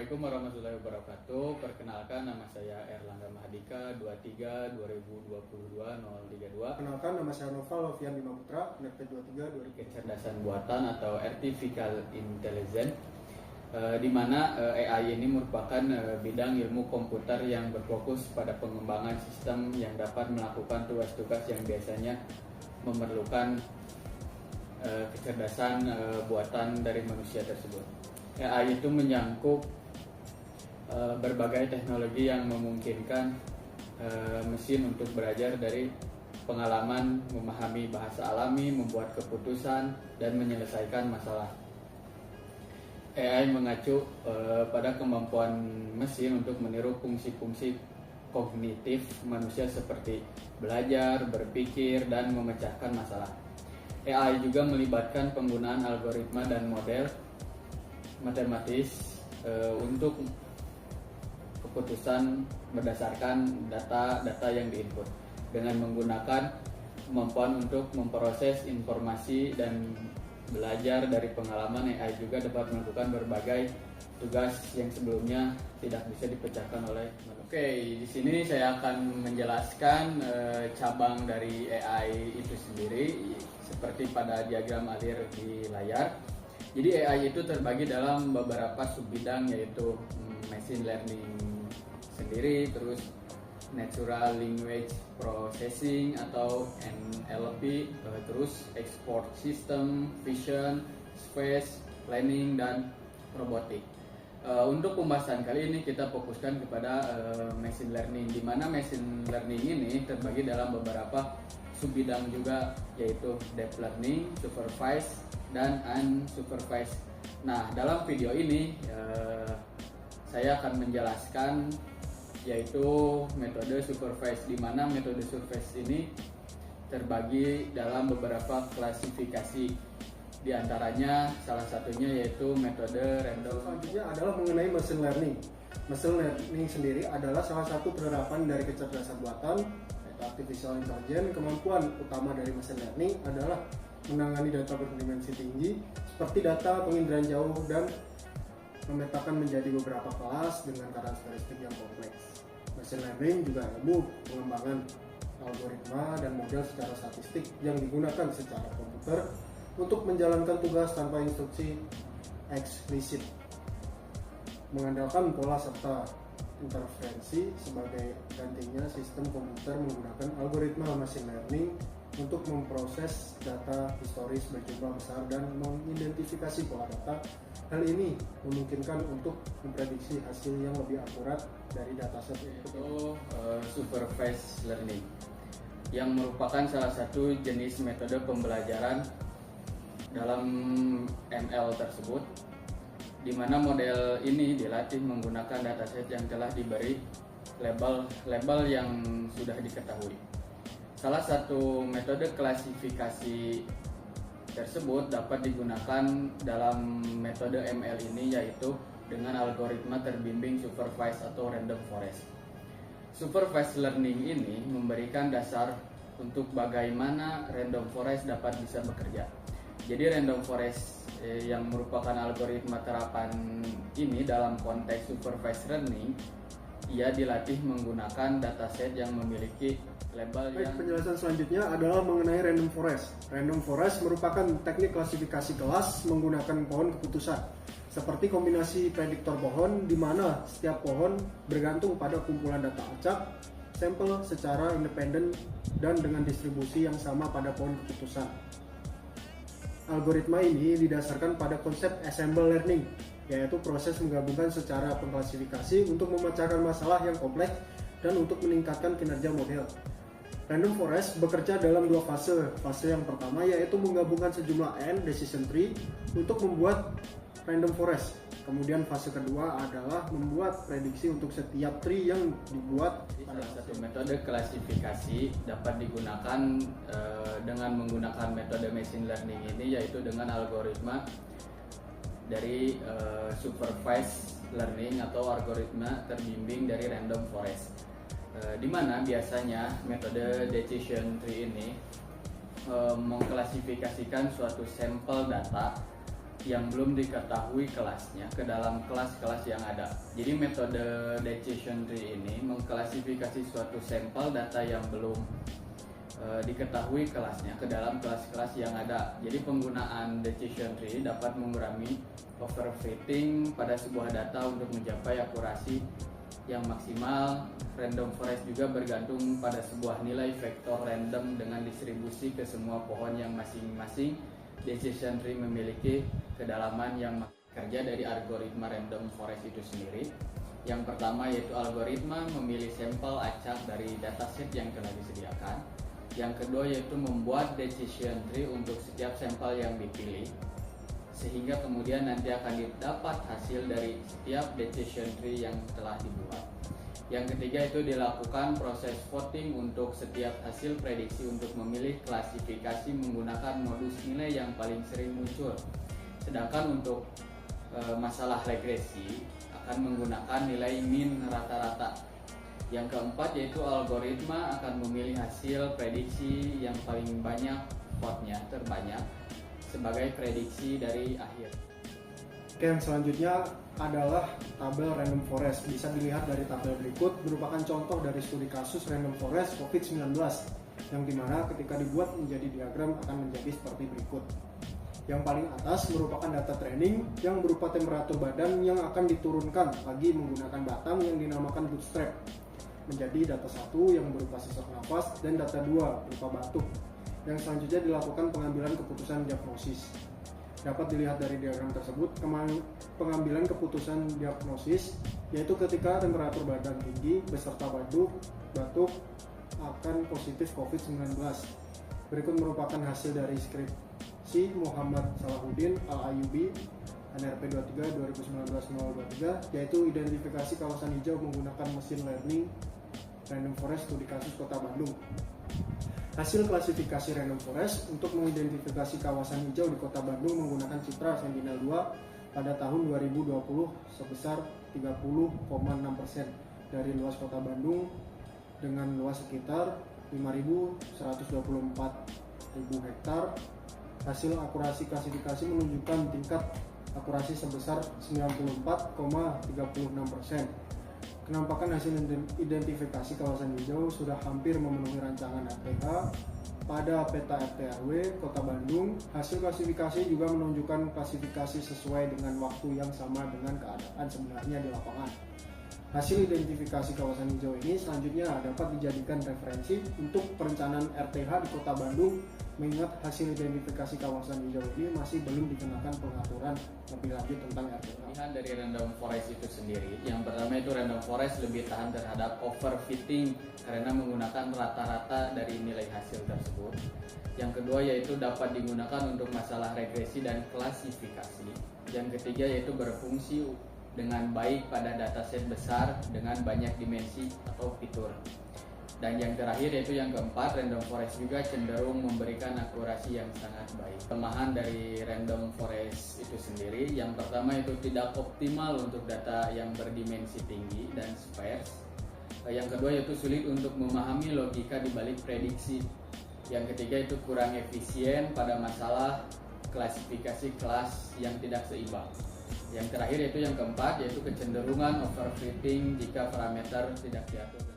Assalamualaikum warahmatullahi wabarakatuh. Perkenalkan, nama saya Erlangga Mahadika, 23 2022 032. Perkenalkan, nama saya Noval Lovian Bima Putra, NEP 23 2000. Kecerdasan buatan atau Artificial Intelligence, di mana AI ini merupakan bidang ilmu komputer yang berfokus pada pengembangan sistem yang dapat melakukan tugas-tugas yang biasanya memerlukan kecerdasan buatan dari manusia tersebut. AI itu menyangkut berbagai teknologi yang memungkinkan mesin untuk belajar dari pengalaman, memahami bahasa alami, membuat keputusan, dan menyelesaikan masalah. AI mengacu pada kemampuan mesin untuk meniru fungsi-fungsi kognitif manusia seperti belajar, berpikir, dan memecahkan masalah. AI juga melibatkan penggunaan algoritma dan model matematis untuk keputusan berdasarkan data yang diinput. Dengan menggunakan kemampuan untuk memproses informasi dan belajar dari pengalaman, AI juga dapat melakukan berbagai tugas yang sebelumnya tidak bisa dipecahkan oleh manusia. Oke, di sini saya akan menjelaskan cabang dari AI itu sendiri seperti pada diagram alir di layar. Jadi AI itu terbagi dalam beberapa subbidang, yaitu machine learning sendiri, terus natural language processing atau NLP, terus export system, vision, space planning, dan robotik. Untuk pembahasan kali ini kita fokuskan kepada machine learning, di mana machine learning ini terbagi dalam beberapa subbidang juga, yaitu deep learning, supervised, dan unsupervised. Nah, dalam video ini saya akan menjelaskan yaitu metode supervised, di mana metode supervised ini terbagi dalam beberapa klasifikasi. Di antaranya salah satunya yaitu metode random. Selanjutnya adalah mengenai machine learning. Machine learning sendiri adalah salah satu penerapan dari kecerdasan buatan, artificial intelligence. Kemampuan utama dari machine learning adalah menangani data berdimensi tinggi seperti data penginderaan jauh dan memetakan menjadi beberapa kelas dengan karakteristik yang kompleks. Machine learning juga ilmu pengembangan algoritma dan model secara statistik yang digunakan secara komputer untuk menjalankan tugas tanpa instruksi eksplisit, mengandalkan pola serta interferensi sebagai gantinya sistem komputer menggunakan algoritma machine learning untuk memproses data historis berjumlah besar dan mengidentifikasi pola data. Hal ini memungkinkan untuk memprediksi hasil yang lebih akurat dari dataset. Itu supervised learning, yang merupakan salah satu jenis metode pembelajaran dalam ML tersebut, di mana model ini dilatih menggunakan dataset yang telah diberi label yang sudah diketahui. Salah satu metode klasifikasi tersebut dapat digunakan dalam metode ML ini, yaitu dengan algoritma terbimbing supervised atau random forest. Supervised learning ini memberikan dasar untuk bagaimana random forest dapat bisa bekerja. Jadi random forest yang merupakan algoritma terapan ini dalam konteks supervised learning, ia dilatih menggunakan dataset yang memiliki label yang... Penjelasan selanjutnya adalah mengenai random forest. Random forest merupakan teknik klasifikasi kelas menggunakan pohon keputusan, seperti kombinasi prediktor pohon, di mana setiap pohon bergantung pada kumpulan data acak, sampel secara independen dan dengan distribusi yang sama pada pohon keputusan. Algoritma ini didasarkan pada konsep ensemble learning, yaitu proses menggabungkan secara pengklasifikasi untuk memecahkan masalah yang kompleks dan untuk meningkatkan kinerja model. Random forest bekerja dalam dua fase. Fase yang pertama yaitu menggabungkan sejumlah n decision tree untuk membuat random forest. Kemudian fase kedua adalah membuat prediksi untuk setiap tree yang dibuat. Salah satu metode klasifikasi dapat digunakan dengan menggunakan metode machine learning ini, yaitu dengan algoritma dari supervised learning atau algoritma terbimbing dari random forest, di mana biasanya metode decision tree ini mengklasifikasikan suatu sampel data yang belum diketahui kelasnya ke dalam kelas-kelas yang ada. Jadi metode decision tree ini mengklasifikasi suatu sampel data yang belum diketahui kelasnya ke dalam kelas-kelas yang ada. Jadi penggunaan decision tree dapat mengurangi overfitting pada sebuah data untuk mencapai akurasi yang maksimal. Random forest juga bergantung pada sebuah nilai vektor random dengan distribusi ke semua pohon yang masing-masing decision tree memiliki kedalaman yang kerja dari algoritma random forest itu sendiri. Yang pertama yaitu algoritma memilih sampel acak dari dataset yang telah disediakan. Yang kedua yaitu membuat decision tree untuk setiap sampel yang dipilih, sehingga kemudian nanti akan didapat hasil dari setiap decision tree yang telah dibuat. Yang ketiga itu dilakukan proses voting untuk setiap hasil prediksi untuk memilih klasifikasi menggunakan modus nilai yang paling sering muncul. Sedangkan untuk masalah regresi akan menggunakan nilai min rata-rata. Yang keempat yaitu algoritma akan memilih hasil prediksi yang paling banyak vote-nya terbanyak sebagai prediksi dari akhir. Oke, yang selanjutnya adalah tabel random forest. Bisa dilihat dari tabel berikut, merupakan contoh dari studi kasus random forest COVID-19 yang dimana ketika dibuat menjadi diagram akan menjadi seperti berikut. Yang paling atas merupakan data training yang berupa temperatur badan yang akan diturunkan lagi menggunakan batang yang dinamakan bootstrap, menjadi data 1 yang berupa sesak nafas dan data 2 berupa batuk. Yang selanjutnya dilakukan pengambilan keputusan diagnosis. Dapat dilihat dari diagram tersebut, pengambilan keputusan diagnosis yaitu ketika temperatur badan tinggi beserta batuk akan positif COVID-19. Berikut merupakan hasil dari skripsi Muhammad Salahuddin Al-Ayyubi NRP 23 2019-023, yaitu identifikasi kawasan hijau menggunakan mesin learning random forest studi kasus Kota Bandung. Hasil klasifikasi random forest untuk mengidentifikasi kawasan hijau di Kota Bandung menggunakan citra Sentinel-2 pada tahun 2020 sebesar 30,6% dari luas Kota Bandung dengan luas sekitar 5.124.000 hektar. Hasil akurasi klasifikasi menunjukkan tingkat akurasi sebesar 94,36%. Kenampakan hasil identifikasi kawasan hijau sudah hampir memenuhi rancangan RTH pada peta RT/RW Kota Bandung. Hasil klasifikasi juga menunjukkan klasifikasi sesuai dengan waktu yang sama dengan keadaan sebenarnya di lapangan. Hasil identifikasi kawasan hijau ini selanjutnya dapat dijadikan referensi untuk perencanaan RTH di Kota Bandung, mengingat hasil identifikasi kawasan hijau ini masih belum dikenakan pengaturan lebih lanjut tentang RTH. Pilihan dari random forest itu sendiri, yang pertama itu random forest lebih tahan terhadap overfitting karena menggunakan rata-rata dari nilai hasil tersebut. Yang kedua yaitu dapat digunakan untuk masalah regresi dan klasifikasi. Yang ketiga yaitu berfungsi dengan baik pada dataset besar dengan banyak dimensi atau fitur. Dan yang terakhir yaitu yang keempat, random forest juga cenderung memberikan akurasi yang sangat baik. Kelemahan dari random forest itu sendiri, yang pertama itu tidak optimal untuk data yang berdimensi tinggi dan sparse. Yang kedua yaitu sulit untuk memahami logika di balik prediksi. Yang ketiga itu kurang efisien pada masalah klasifikasi kelas yang tidak seimbang. Yang terakhir yaitu yang keempat yaitu kecenderungan overfitting jika parameter tidak diatur.